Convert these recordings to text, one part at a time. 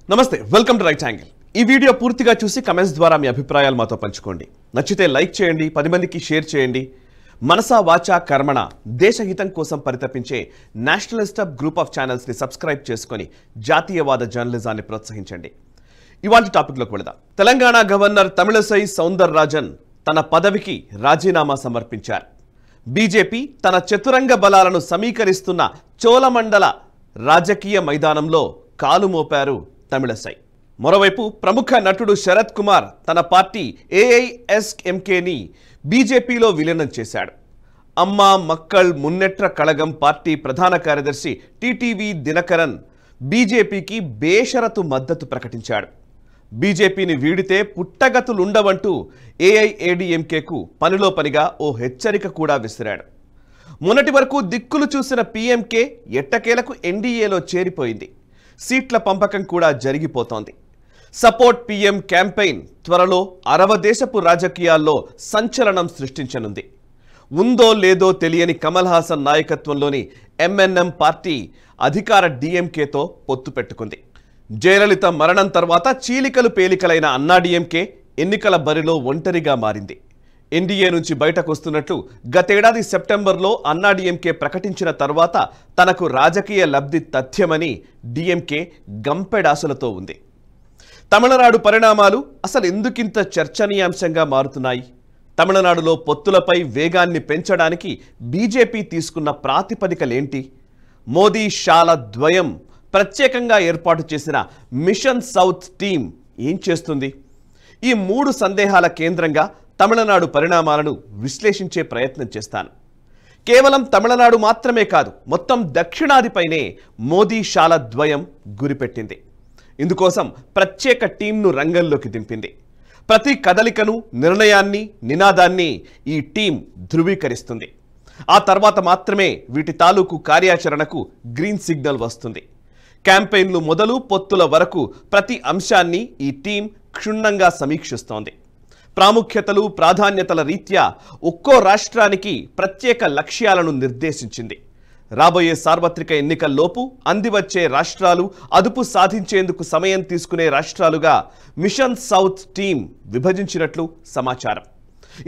నమస్తే welcome to right angle. ఈ video పూర్తిగా చూసి కమెంట్స్ ద్వారా మీ అభిప్రాయాలు మాతో పంచుకోండి। నచ్చితే లైక్ చేయండి, 10 మందికి షేర్ చేయండి। మనసా వాచా కర్మణ దేశహితం కోసం పరితపించే నేషనలిస్ట్ గ్రూప్ ఆఫ్ ఛానల్స్ ని సబ్స్క్రైబ్ చేసుకొని జాతీయవాద జర్నలిజాన్ని ప్రోత్సహించండి। ఇవాల్టి టాపిక్ లోకి వెళదాం। తెలంగాణ గవర్నర్ తమిళసై సౌందరరాజన్ తన పదవికి రాజీనామా సమర్పించారు। బీజేపీ తన చతురంగ బలాలను సమీకరిస్తున్న చోళమండల రాజకీయ మైదానంలో కాలు మోపారు తమిళసై। మరోవైపు ప్రముఖ నటుడు శరత్ కుమార్ తన పార్టీ ఏఐఎస్ఎంకేని బీజేపీలో విలీనం చేశాడు। అమ్మా మక్కల్ మున్నెట్ర కళగం పార్టీ ప్రధాన కార్యదర్శి టీటీవీ దినకరన్ బీజేపీకి బేషరతు మద్దతు ప్రకటించాడు। బీజేపీని వీడితే పుట్టగతులుండవంటూ ఏఐఏడీఎంకేకు పనిలో పనిగా ఓ హెచ్చరిక కూడా విసిరాడు। మొన్నటి వరకు దిక్కులు చూసిన పీఎంకే ఎట్టకేలకు ఎన్డీఏలో చేరిపోయింది। సీట్ల పంపకం కూడా జరిగిపోతోంది। సపోర్ట్ పీఎం క్యాంపెయిన్ త్వరలో అరవ దేశపు రాజకీయాల్లో సంచలనం సృష్టించనుంది। ఉందో లేదో తెలియని కమల్ హాసన్ నాయకత్వంలోని ఎంఎన్ఎం పార్టీ అధికార డీఎంకేతో పొత్తు పెట్టుకుంది। జయలలిత మరణం తర్వాత చీలికలు పేలికలైన అన్నాడీఎంకే ఎన్నికల బరిలో ఒంటరిగా మారింది। ఎన్డీఏ నుంచి బయటకు వస్తున్నట్లు గతేడాది సెప్టెంబర్లో అన్నాడీఎంకే ప్రకటించిన తర్వాత తనకు రాజకీయ లబ్ధి తథ్యమని డీఎంకే గంపెడాసులతో ఉంది। తమిళనాడు పరిణామాలు అసలు ఎందుకింత చర్చనీయాంశంగా మారుతున్నాయి? తమిళనాడులో పొత్తులపై వేగాన్ని పెంచడానికి బీజేపీ తీసుకున్న ప్రాతిపదికలేంటి? మోదీ షాల ద్వయం ప్రత్యేకంగా ఏర్పాటు చేసిన మిషన్ సౌత్ టీం ఏం చేస్తుంది? ఈ మూడు సందేహాల కేంద్రంగా తమిళనాడు పరిణామాలను విశ్లేషించే ప్రయత్నం చేస్తాను। కేవలం తమిళనాడు మాత్రమే కాదు, మొత్తం దక్షిణాదిపైనే మోదీ షాల ద్వయం గురిపెట్టింది। ఇందుకోసం ప్రత్యేక టీంను రంగంలోకి దింపింది। ప్రతి కదలికను, నిర్ణయాన్ని, నినాదాన్ని ఈ టీం ధృవీకరిస్తుంది। ఆ తర్వాత మాత్రమే వీటి తాలూకు కార్యాచరణకు గ్రీన్ సిగ్నల్ వస్తుంది। క్యాంపెయిన్లు మొదలు పొత్తుల వరకు ప్రతి అంశాన్ని ఈ టీం క్షుణ్ణంగా సమీక్షిస్తోంది। ప్రాముఖ్యతలు, ప్రాధాన్యతల రీత్యా ఒక్కో రాష్ట్రానికి ప్రత్యేక లక్ష్యాలను నిర్దేశించింది। రాబోయే సార్వత్రిక ఎన్నికల్లోపు అందివచ్చే రాష్ట్రాలు, అదుపు సాధించేందుకు సమయం తీసుకునే రాష్ట్రాలుగా మిషన్ సౌత్ టీం విభజించినట్లు సమాచారం।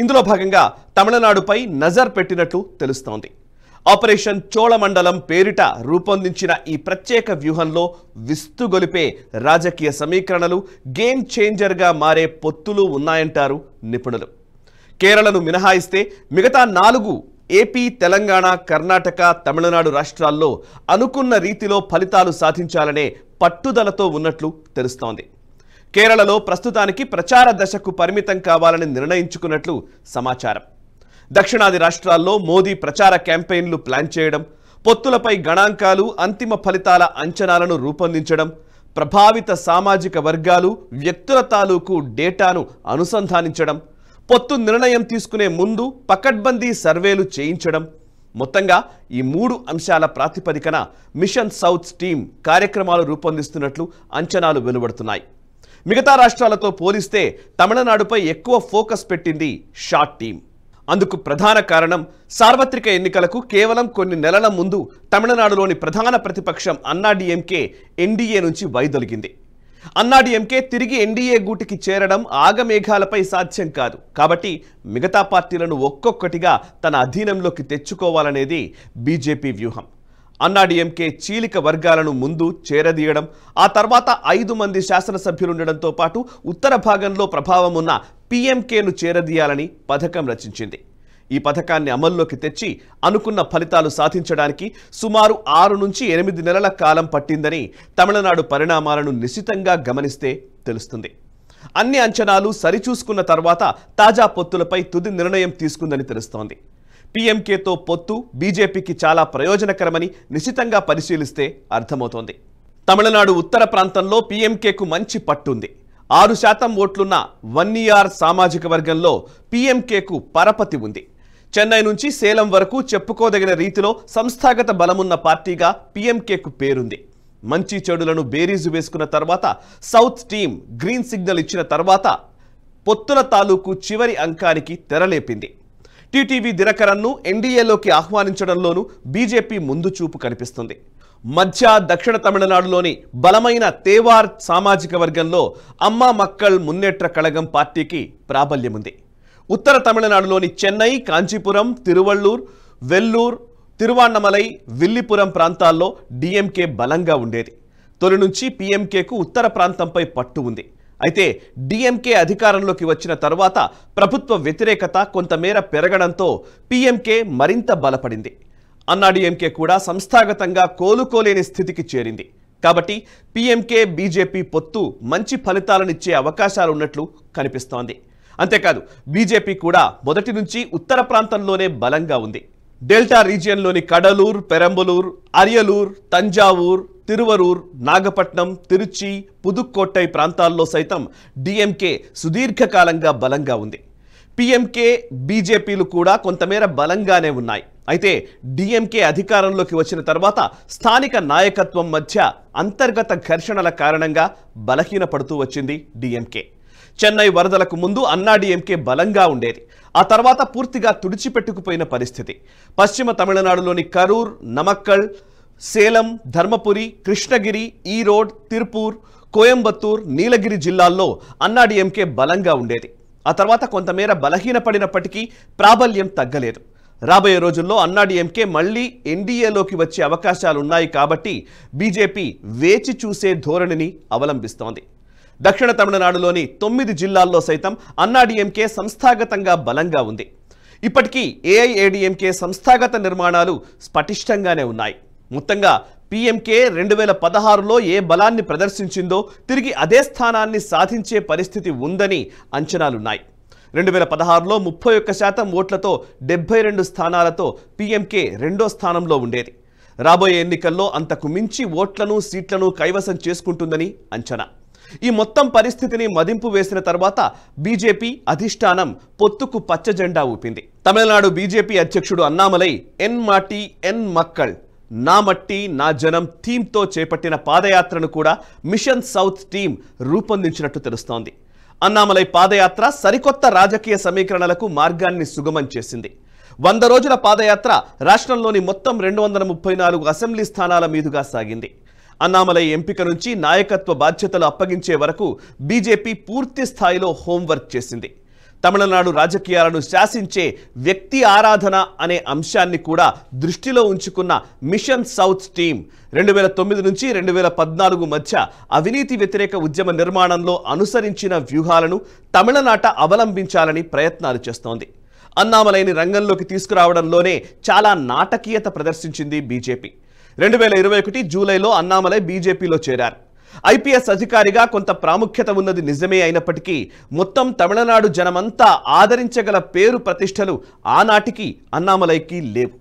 ఇందులో భాగంగా తమిళనాడుపై నజర్ పెట్టినట్లు తెలుస్తోంది। ఆపరేషన్ చోళమండలం పేరిట రూపొందించిన ఈ ప్రత్యేక వ్యూహంలో విస్తుగొలిపే రాజకీయ సమీకరణలు, గేమ్ చేంజర్గా మారే పొత్తులు ఉన్నాయంటారు నిపుణులు। కేరళను మినహాయిస్తే మిగతా 4 ఏపీ, తెలంగాణ, కర్ణాటక, తమిళనాడు రాష్ట్రాల్లో అనుకున్న రీతిలో ఫలితాలు సాధించాలనే పట్టుదలతో ఉన్నట్లు తెలుస్తోంది। కేరళలో ప్రస్తుతానికి ప్రచార దశకు పరిమితం కావాలని నిర్ణయించుకున్నట్లు సమాచారం। దక్షిణాది రాష్ట్రాల్లో మోదీ ప్రచార క్యాంపెయిన్లు ప్లాన్ చేయడం, పొత్తులపై గణాంకాలు, అంతిమ ఫలితాల అంచనాలను రూపొందించడం, ప్రభావిత సామాజిక వర్గాలు, వ్యక్తుల తాలూకు డేటాను అనుసంధానించడం, పొత్తు నిర్ణయం తీసుకునే ముందు పకడ్బందీ సర్వేలు చేయించడం, మొత్తంగా ఈ 3 అంశాల ప్రాతిపదికన మిషన్ సౌత్ టీం కార్యక్రమాలు రూపొందిస్తున్నట్లు అంచనాలు వెలువడుతున్నాయి। మిగతా రాష్ట్రాలతో పోలిస్తే తమిళనాడుపై ఎక్కువ ఫోకస్ పెట్టింది షా టీం। అందుకు ప్రధాన కారణం సార్వత్రిక ఎన్నికలకు కేవలం కొన్ని నెలల ముందు తమిళనాడులోని ప్రధాన ప్రతిపక్షం అన్నాడీఎంకే ఎన్డీఏ నుంచి వైదొలిగింది। అన్నాడీఎంకే తిరిగి ఎన్డీఏ గూటికి చేరడం ఆగమేఘాలపై సాధ్యం కాదు కాబట్టి మిగతా పార్టీలను ఒక్కొక్కటిగా తన అధీనంలోకి తెచ్చుకోవాలనేది బీజేపీ వ్యూహం। అన్నాడీఎంకే చీలిక వర్గాలను ముందు చేరదీయడం, ఆ తర్వాత 5 మంది శాసనసభ్యులుండడంతో పాటు ఉత్తర భాగంలో ప్రభావం ఉన్న పీఎంకేను చేరదీయాలని పథకం రచించింది। ఈ పథకాన్ని అమల్లోకి తెచ్చి అనుకున్న ఫలితాలు సాధించడానికి సుమారు 6 నుంచి 8 నెలల కాలం పట్టిందని తమిళనాడు పరిణామాలను నిశితంగా గమనిస్తే తెలుస్తుంది। అన్ని అంచనాలు సరిచూసుకున్న తర్వాత తాజా పొత్తులపై తుది నిర్ణయం తీసుకుందని తెలుస్తోంది। పీఎంకేతో పొత్తు బీజేపీకి చాలా ప్రయోజనకరమని నిశితంగా పరిశీలిస్తే అర్థమవుతోంది। తమిళనాడు ఉత్తర ప్రాంతంలో పీఎంకేకు మంచి పట్టుంది। 6% ఓట్లున్న వన్నియార్ సామాజిక వర్గంలో పీఎంకేకు పరపతి ఉంది। చెన్నై నుంచి సేలం వరకు చెప్పుకోదగిన రీతిలో సంస్థాగత బలమున్న పార్టీగా పీఎంకేకు పేరుంది। మంచి చెడులను బేరీజు వేసుకున్న తర్వాత సౌత్ టీం గ్రీన్ సిగ్నల్ ఇచ్చిన తర్వాత పొత్తుల తాలూకు చివరి అంకానికి తెరలేపింది। టీటీవీ దినకరన్ను ఎన్డీఏలోకి ఆహ్వానించడంలోనూ బీజేపీ ముందు చూపు కనిపిస్తుంది। మధ్య దక్షిణ తమిళనాడులోని బలమైన తేవార్ సామాజిక వర్గంలో అమ్మ మక్కల్ మున్నేట్ర కళగం పార్టీకి ప్రాబల్యం ఉంది. ఉత్తర తమిళనాడులోని చెన్నై, కాంచీపురం, తిరువళ్ళూర్, వెల్లూర్, తిరువాన్నమలై, విల్లిపురం ప్రాంతాల్లో డిఎంకే బలంగా ఉండేది. తొలి నుంచి పీఎంకేకు ఉత్తర ప్రాంతంపై పట్టు ఉంది. అయితే డిఎంకే అధికారంలోకి వచ్చిన తర్వాత ప్రభుత్వ వ్యతిరేకత కొంతమేర పెరగడంతో పీఎంకే మరింత బలపడింది. అన్నాడీఎంకే కూడా సంస్థాగతంగా కోలుకోలేని స్థితికి చేరింది. కాబట్టి పీఎంకే బీజేపీ పొత్తు మంచి ఫలితాలనిచ్చే అవకాశాలున్నట్లు కనిపిస్తోంది. అంతేకాదు బీజేపీ కూడా మొదటి నుంచి ఉత్తర ప్రాంతంలోనే బలంగా ఉంది. డెల్టా రీజియన్లోని కడలూర్, పెరంబలూర్, అరియలూర్, తంజావూర్, తిరువరూర్, నాగపట్నం, తిరుచి, పుదుక్కోట్టై ప్రాంతాల్లో సైతం డిఎంకే సుదీర్ఘకాలంగా బలంగా ఉంది. పీఎంకే బీజేపీలు కూడా కొంతమేర బలంగానే ఉన్నాయి. అయితే డిఎంకే అధికారంలోకి వచ్చిన తర్వాత స్థానిక నాయకత్వం మధ్య అంతర్గత ఘర్షణల కారణంగా బలహీనపడుతూ వచ్చింది డిఎంకే. చెన్నై వరదలకు ముందు అన్నాడీఎంకే బలంగా ఉండేది. ఆ తర్వాత పూర్తిగా తుడిచిపెట్టుకుపోయిన పరిస్థితి. పశ్చిమ తమిళనాడులోని కరూర్, నమక్కల్, సేలం, ధర్మపురి, కృష్ణగిరి, ఈరోడ్, తిరుపూర్, కోయంబత్తూర్, నీలగిరి జిల్లాల్లో అన్నాడీఎంకే బలంగా ఉండేది. ఆ తర్వాత కొంతమేర బలహీనపడినప్పటికీ ప్రాబల్యం తగ్గలేదు. రాబోయే రోజుల్లో అన్నాడీఎంకే మళ్లీ ఎన్డీఏలోకి వచ్చే అవకాశాలున్నాయి. కాబట్టి బీజేపీ వేచి చూసే ధోరణిని అవలంబిస్తోంది. దక్షిణ తమిళనాడులోని 9 జిల్లాల్లో సైతం అన్నాడీఎంకే సంస్థాగతంగా బలంగా ఉంది. ఇప్పటికీ ఏఐఏడీఎంకే సంస్థాగత నిర్మాణాలు పటిష్టంగానే ఉన్నాయి. మొత్తంగా పీఎంకే 2016లో ఏ బలాన్ని ప్రదర్శించిందో తిరిగి అదే స్థానాన్ని సాధించే పరిస్థితి ఉందని అంచనాలున్నాయి. 2016లో 31% ఓట్లతో 72 స్థానాలతో పీఎంకే రెండో స్థానంలో ఉండేది. రాబోయే ఎన్నికల్లో అంతకు మించి ఓట్లను, సీట్లను కైవసం చేసుకుంటుందని అంచనా. ఈ మొత్తం పరిస్థితిని మదింపు వేసిన తర్వాత బీజేపీ అధిష్టానం పొత్తుకు పచ్చజెండా ఊపింది. తమిళనాడు బీజేపీ అధ్యక్షుడు అన్నామలై ఎన్ మాటి ఎన్ మక్కల్, నా మట్టి నా జనం థీమ్తో చేపట్టిన పాదయాత్రను కూడా మిషన్ సౌత్ టీం రూపొందించినట్టు తెలుస్తోంది. అన్నామలై పాదయాత్ర సరికొత్త రాజకీయ సమీకరణలకు మార్గాన్ని సుగమం చేసింది. 100 రోజుల పాదయాత్ర రాష్ట్రంలోని మొత్తం 234 అసెంబ్లీ స్థానాల మీదుగా సాగింది. అన్నామలై ఎంపిక నుంచి నాయకత్వ బాధ్యతలు అప్పగించే వరకు బీజేపీ పూర్తి స్థాయిలో హోంవర్క్ చేసింది. తమిళనాడు రాజకీయాలను శాసించే వ్యక్తి ఆరాధన అనే అంశాన్ని కూడా దృష్టిలో ఉంచుకున్న మిషన్ సౌత్ టీం 2009 నుంచి 2014 మధ్య అవినీతి వ్యతిరేక ఉద్యమ నిర్మాణంలో అనుసరించిన వ్యూహాలను తమిళనాట అవలంబించాలని ప్రయత్నాలు చేస్తోంది. అన్నామలైని రంగంలోకి తీసుకురావడంలోనే చాలా నాటకీయత ప్రదర్శించింది బీజేపీ. 2021 జూలైలో అన్నామలై బీజేపీలో చేరారు. ఐపీఎస్ అధికారిగా కొంత ప్రాముఖ్యత ఉన్నది నిజమే అయినప్పటికీ మొత్తం తమిళనాడు జనమంతా ఆదరించగల పేరు ప్రతిష్టలు ఆనాటికి అన్నామలైకి లేవు.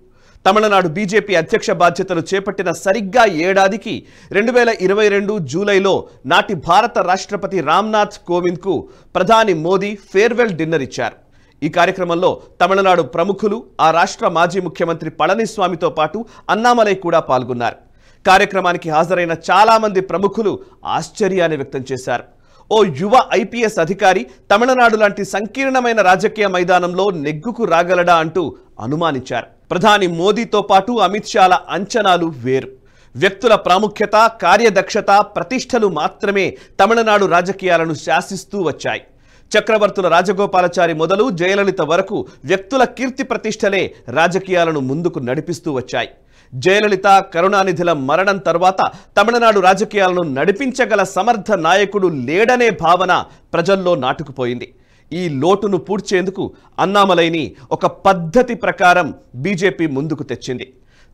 తమిళనాడు బీజేపీ అధ్యక్ష బాధ్యతలు చేపట్టిన సరిగ్గా ఏడాదికి 2022 జూలైలో నాటి భారత రాష్ట్రపతి రామ్నాథ్ కోవింద్కు ప్రధాని మోదీ ఫేర్వెల్ డిన్నర్ ఇచ్చారు. ఈ కార్యక్రమంలో తమిళనాడు ప్రముఖులు, ఆ రాష్ట్ర మాజీ ముఖ్యమంత్రి పళనిస్వామితో పాటు అన్నామలై కూడా పాల్గొన్నారు. కార్యక్రమానికి హాజరైన చాలా మంది ప్రముఖులు ఆశ్చర్యాన్ని వ్యక్తం చేశారు. ఓ యువ ఐపీఎస్ అధికారి తమిళనాడు లాంటి సంకీర్ణమైన రాజకీయ మైదానంలో నెగ్గుకు రాగలడా అంటూ అనుమానించారు. ప్రధాని మోదీతో పాటు అమిత్ షాల అంచనాలు వేరు. వ్యక్తుల ప్రాముఖ్యత, కార్యదక్షత, ప్రతిష్టలు మాత్రమే తమిళనాడు రాజకీయాలను శాసిస్తూ వచ్చాయి. చక్రవర్తుల రాజగోపాలాచారి మొదలు జయలలిత వరకు వ్యక్తుల కీర్తి ప్రతిష్టలే రాజకీయాలను ముందుకు నడిపిస్తూ వచ్చాయి. జయలలిత, కరుణానిధిల మరణం తర్వాత తమిళనాడు రాజకీయాలను నడిపించగల సమర్థ నాయకుడు లేడనే భావన ప్రజల్లో నాటుకుపోయింది. ఈ లోటును పూడ్చేందుకు అన్నామలైని ఒక పద్ధతి ప్రకారం బీజేపీ ముందుకు తెచ్చింది.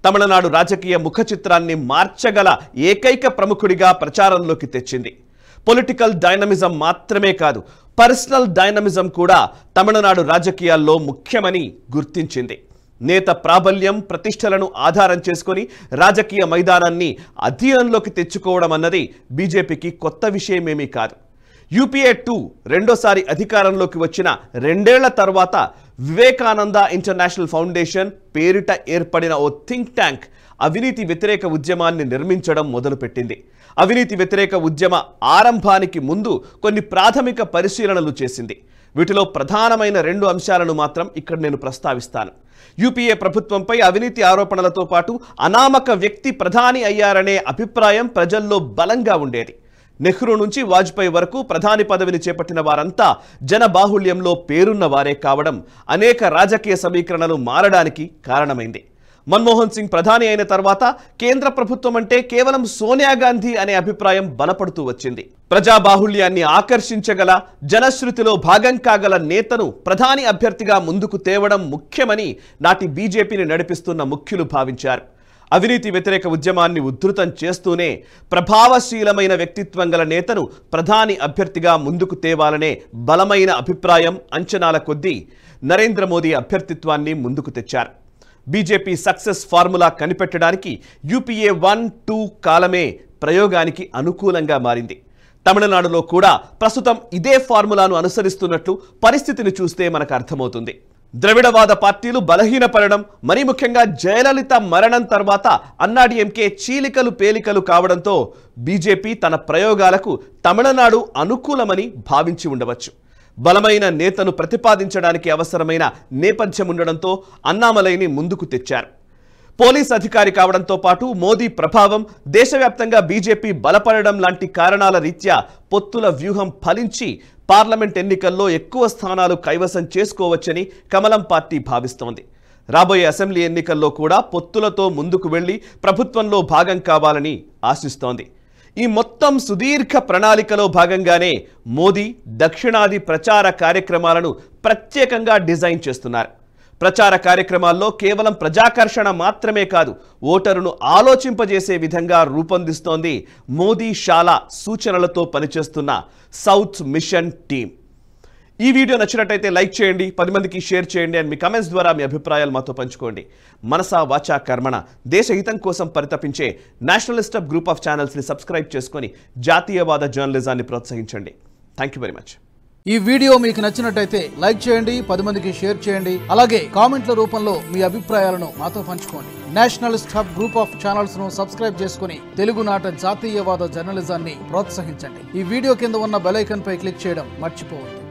తమిళనాడు రాజకీయ ముఖ చిత్రాన్ని మార్చగల ఏకైక ప్రముఖుడిగా ప్రచారంలోకి తెచ్చింది. పొలిటికల్ డైనమిజం మాత్రమే కాదు, పర్సనల్ డైనమిజం కూడా తమిళనాడు రాజకీయాల్లో ముఖ్యమని గుర్తించింది. నేత ప్రాబల్యం, ప్రతిష్టలను ఆధారం చేసుకొని రాజకీయ మైదానాన్ని అధీనంలోకి తెచ్చుకోవడం అన్నది బీజేపీకి కొత్త విషయమేమీ కాదు. యూపీఏ 2 రెండోసారి అధికారంలోకి వచ్చిన 2 ఏళ్ల తర్వాత వివేకానంద ఇంటర్నేషనల్ ఫౌండేషన్ పేరిట ఏర్పడిన ఓ థింక్ ట్యాంక్ అవినీతి వ్యతిరేక ఉద్యమాన్ని నిర్మించడం మొదలుపెట్టింది. అవినీతి వ్యతిరేక ఉద్యమ ఆరంభానికి ముందు కొన్ని ప్రాథమిక పరిశీలనలు చేసింది. వీటిలో ప్రధానమైన 2 అంశాలను మాత్రం ఇక్కడ నేను ప్రస్తావిస్తాను. యూపీఏ ప్రభుత్వంపై అవినీతి ఆరోపణలతో పాటు అనామక వ్యక్తి ప్రధాని అయ్యారనే అభిప్రాయం ప్రజల్లో బలంగా ఉండేది. నెహ్రూ నుంచి వాజ్పేయి వరకు ప్రధాని పదవిని చేపట్టిన వారంతా జనబాహుళ్యంలో పేరున్న వారే కావడం అనేక రాజకీయ సమీకరణలు మారడానికి కారణమైంది. మన్మోహన్ సింగ్ ప్రధాని అయిన తర్వాత కేంద్ర ప్రభుత్వం అంటే కేవలం సోనియా గాంధీ అనే అభిప్రాయం బలపడుతూ వచ్చింది. ప్రజాబాహుళ్యాన్ని ఆకర్షించగల, జనశ్రుతిలో భాగం కాగల నేతను ప్రధాని అభ్యర్థిగా ముందుకు తేవడం ముఖ్యమని నాటి బీజేపీని నడిపిస్తున్న ముఖ్యులు భావించారు. అవినీతి వ్యతిరేక ఉద్యమాన్ని ఉధృతం చేస్తూనే ప్రభావశీలమైన వ్యక్తిత్వం గల నేతను ప్రధాని అభ్యర్థిగా ముందుకు తేవాలనే బలమైన అభిప్రాయం, అంచనాల కొద్దీ నరేంద్ర మోదీ అభ్యర్థిత్వాన్ని ముందుకు తెచ్చారు. బీజేపీ సక్సెస్ ఫార్ములా కనిపెట్టడానికి యూపీఏ 1-2 కాలమే ప్రయోగానికి అనుకూలంగా మారింది. తమిళనాడులో కూడా ప్రస్తుతం ఇదే ఫార్ములాను అనుసరిస్తున్నట్లు పరిస్థితిని చూస్తే మనకు అర్థమవుతుంది. ద్రవిడవాద పార్టీలు బలహీనపడడం, మరీ ముఖ్యంగా జయలలిత మరణం తర్వాత అన్నాడీఎంకే చీలికలు పేలికలు కావడంతో బీజేపీ తన ప్రయోగాలకు తమిళనాడు అనుకూలమని భావించి ఉండవచ్చు. బలమైన నేతను ప్రతిపాదించడానికి అవసరమైన నేపథ్యం ఉండడంతో అన్నామలైని ముందుకు తెచ్చారు. పోలీస్ అధికారి కావడంతో పాటు మోదీ ప్రభావం, దేశవ్యాప్తంగా బీజేపీ బలపడడం లాంటి కారణాల రీత్యా పొత్తుల వ్యూహం ఫలించి పార్లమెంట్ ఎన్నికల్లో ఎక్కువ స్థానాలు కైవసం చేసుకోవచ్చని కమలం పార్టీ భావిస్తోంది. రాబోయే అసెంబ్లీ ఎన్నికల్లో కూడా పొత్తులతో ముందుకు వెళ్లి ప్రభుత్వంలో భాగం కావాలని ఆశిస్తోంది. ఈ మొత్తం సుదీర్ఘ ప్రణాళికలో భాగంగానే మోదీ దక్షిణాది ప్రచార కార్యక్రమాలను ప్రత్యేకంగా డిజైన్ చేస్తున్నారు. ప్రచార కార్యక్రమాల్లో కేవలం ప్రజాకర్షణ మాత్రమే కాదు, ఓటరును ఆలోచింపజేసే విధంగా రూపొందిస్తోంది మోదీ శాలా సూచనలతో పనిచేస్తున్న సౌత్ మిషన్ టీం. ఈ వీడియో నచ్చినట్టయితే లైక్ చేయండి, 10 మందికి షేర్ చేయండి అండ్ మీ కమెంట్స్ ద్వారా మీ అభిప్రాయాలు మాతో పంచుకోండి. మనసా వాచా కర్మణ దేశ హితం కోసం పరితపించే నేషనలిస్ట్ గ్రూప్ ఆఫ్ ఛానల్స్ని సబ్స్క్రైబ్ చేసుకొని జాతీయవాద జర్నలిజాన్ని ప్రోత్సహించండి. Thank you very much. ఈ వీడియో మీకు నచ్చినట్టయితే లైక్ చేయండి, 10 మందికి షేర్ చేయండి. అలాగే కామెంట్ల రూపంలో మీ అభిప్రాయాలను మాతో పంచుకోండి. Nationalist hub group of channels ను సబ్స్క్రైబ్ చేసుకుని తెలుగునాట జాతీయవాద జర్నలిజాన్ని ప్రోత్సహించండి. ఈ వీడియో కింద ఉన్న బెల్ ఐకాన్ పై క్లిక్ చేయడం మర్చిపోవద్దు.